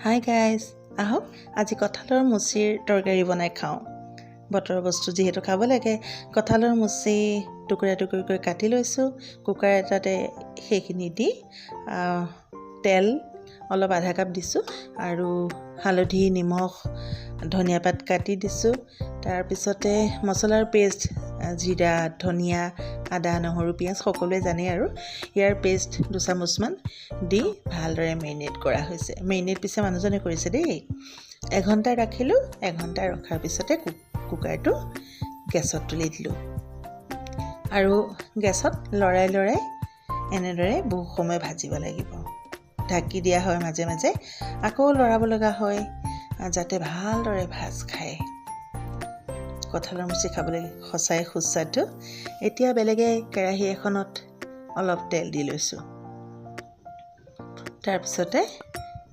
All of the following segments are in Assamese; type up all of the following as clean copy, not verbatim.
হাই গাইজ, আহক আজি কঁঠালৰ মুচিৰ তৰকাৰী বনাই খাওঁ। বতৰৰ বস্তু যিহেতু খাব লাগে, কঁঠালৰ মুচি টুকুৰা টুকুৰকৈ কাটি লৈছোঁ। কুকাৰ এটাতে সেইখিনি দি তেল অলপ আধা কাপ দিছোঁ আৰু হালধি, নিমখ, ধনিয়া পাত কাটি দিছোঁ। তাৰপিছতে মছলাৰ পেষ্ট জিৰা, ধনিয়া, আদা, নহৰু, পিঁয়াজ সকলোৱে জানে আৰু ইয়াৰ পেষ্ট 2 চামুচমান দি ভালদৰে মেৰিনেট কৰা হৈছে। মেৰিনেট পিছে মানুহজনে কৰিছে দেই। 1 ঘণ্টা ৰাখিলোঁ। 1 ঘণ্টা ৰখাৰ পিছতে কুকাৰটো গেছত তুলি দিলোঁ আৰু গেছত লৰাই লৰাই এনেদৰে বহু সময় ভাজিব লাগিব। ঢাকি দিয়া হয়, মাজে মাজে আকৌ লৰাব লগা হয় যাতে ভালদৰে ভাজ খায়। কঁঠালৰ মুচি খাবলৈ সঁচাই সুস্বাদু। এতিয়া বেলেগে কেৰাহী এখনত অলপ তেল দি লৈছোঁ। তাৰপিছতে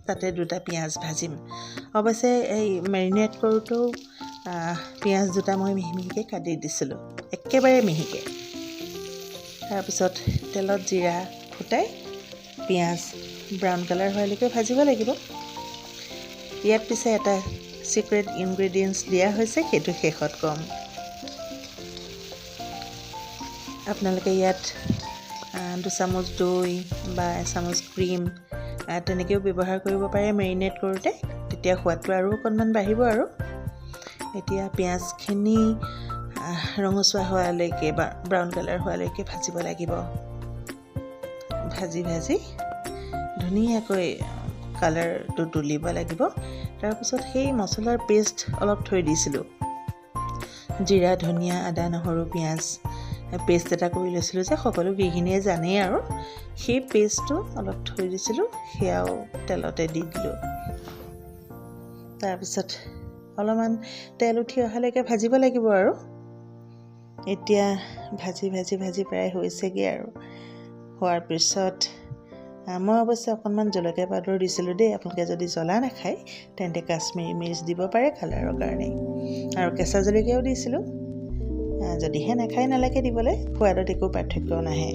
তাতে 2টা পিঁয়াজ ভাজিম। অৱশ্যে এই মেৰিনেট কৰোঁতেও পিঁয়াজ 2টা মই মিহি মিহিকৈ কাটি দিছিলোঁ, একেবাৰে মিহিকৈ। তাৰপিছত তেলত জিৰা ফুটাই পিঁয়াজ ব্ৰাউন কালাৰ হোৱালৈকে ভাজিব লাগিব। ইয়াত পিছে এটা চিক্ৰেট ইনগ্ৰেডিয়েণ্টছ দিয়া হৈছে, সেইটো শেষত ক'ম। আপোনালোকে ইয়াত 2 চামুচ দৈ বা 1 চামুচ ক্ৰীম তেনেকৈও ব্যৱহাৰ কৰিব পাৰে মেৰিনেট কৰোঁতে, তেতিয়া সোৱাদটো আৰু অকণমান বাঢ়িব। আৰু এতিয়া পিঁয়াজখিনি ৰঙচুৱা হোৱালৈকে বা ব্ৰাউন কালাৰ হোৱালৈকে ভাজিব লাগিব। ভাজি ভাজি ধুনীয়াকৈ কালাৰটো তুলিব লাগিব। তাৰপিছত সেই মছলাৰ পেষ্ট অলপ থৈ দিছিলোঁ, জিৰা, ধনিয়া, আদা, নহৰু, পিঁয়াজ পেষ্ট এটা কৰি লৈছিলোঁ যে সকলো গৃহিণীয়ে জানেই আৰু সেই পেষ্টটো অলপ থৈ দিছিলোঁ, সেয়াও তেলতে দি দিলোঁ। তাৰপিছত অলপমান তেল উঠি অহালৈকে ভাজিব লাগিব আৰু এতিয়া ভাজি ভাজি ভাজি প্ৰায় হৈছেগৈ আৰু হোৱাৰ পিছত মই অৱশ্যে অকণমান জলকীয়া পাউডাৰ দিছিলোঁ দেই। আপোনালোকে যদি জ্বলা নাখায় তেন্তে কাশ্মীৰী মিৰ্চ দিব পাৰে কালাৰৰ কাৰণে, আৰু কেঁচা জলকীয়াও দিছিলোঁ। যদিহে নাখায় নালাগে দিবলৈ, সোৱাদত একো পাৰ্থক্য নাহে।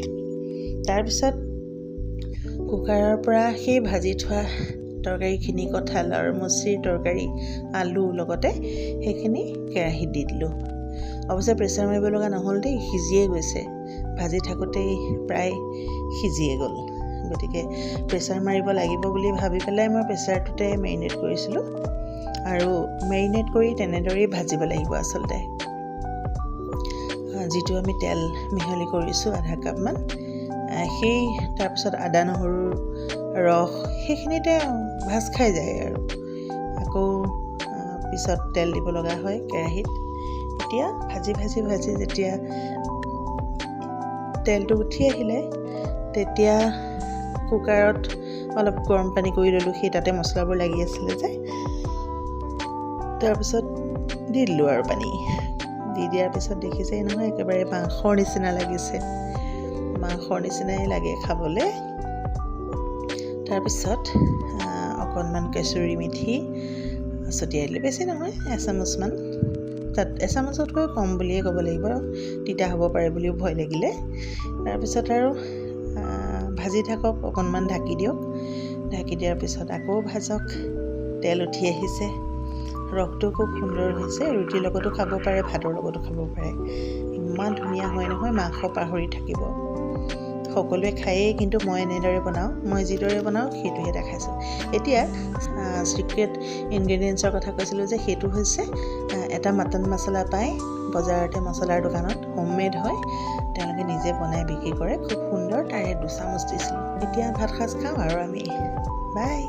তাৰপিছত কুকাৰৰ পৰা সেই ভাজি থোৱা তৰকাৰীখিনি, কঁঠালৰ মুচিৰ তৰকাৰী, আলু লগতে সেইখিনি কেৰাহীত দি দিলোঁ। অৱশ্যে প্ৰেছাৰ মাৰিব লগা নহ'ল দেই, সিজিয়ে গৈছে। ভাজি থাকোঁতেই প্ৰায় সিজিয়ে গ'ল। গতিকে প্ৰেছাৰ মাৰিব লাগিব বুলি ভাবি পেলাই মই প্ৰেছাৰটোতে মেৰিনেট কৰিছিলোঁ, আৰু মেৰিনেট কৰি তেনেদৰেই ভাজিব লাগিব আচলতে। যিটো আমি তেল মিহলি কৰিছোঁ আধা কাপমান, সেই তাৰপিছত আদা নহৰুৰ ৰস সেইখিনিতে ভাজ খাই যায় আৰু আকৌ পিছত তেল দিব লগা হয় কেৰাহীত। এতিয়া ভাজি ভাজি ভাজি যেতিয়া তেলটো উঠি আহিলে তেতিয়া কুকাৰত অলপ গৰম পানী কৰি ল'লোঁ, সেই তাতে মছলাবোৰ লাগি আছিলে যে। তাৰপিছত দি দিলোঁ আৰু পানী। দি দিয়াৰ পিছত দেখিছেই নহয়, একেবাৰে মাংসৰ নিচিনা লাগিছে। মাংসৰ নিচিনাই লাগে খাবলৈ। তাৰপিছত অকণমান কেঁচুৰি মেথি ছটিয়াই দিলোঁ, বেছি নহয় 1 চামুচমান। তাত 1 চামুচতকৈ কম বুলিয়ে ক'ব লাগিব, তিতা হ'ব পাৰে বুলিও ভয় লাগিলে। তাৰপিছত আৰু ভাজি থাকক, অকণমান ঢাকি দিয়ক। ঢাকি দিয়াৰ পিছত আকৌ ভাজক। তেল উঠি আহিছে, ৰসটো খুব সুন্দৰ হৈছে। ৰুটিৰ লগতো খাব পাৰে, ভাতৰ লগতো খাব পাৰে। ইমান ধুনীয়া হয় নহয়, মাংস পাহৰি থাকিব। সকলোৱে খায়েই, কিন্তু মই এনেদৰে বনাওঁ। মই যিদৰে বনাওঁ সেইটোহে দেখাইছোঁ। এতিয়া চিক্ৰেট ইনগ্ৰেডিয়েণ্টছৰ কথা কৈছিলোঁ যে, সেইটো হৈছে এটা মটন মছলা পায় বজাৰতে, মছলাৰ দোকানত, হোমমেড হয়। তেওঁলোকে নিজে বনাই বিক্ৰী কৰে, খুব সুন্দৰ। তাৰে 2 চামুচ দিছিলোঁ। এতিয়া ভাত সাজ খাওঁ আৰু আমি। বাই।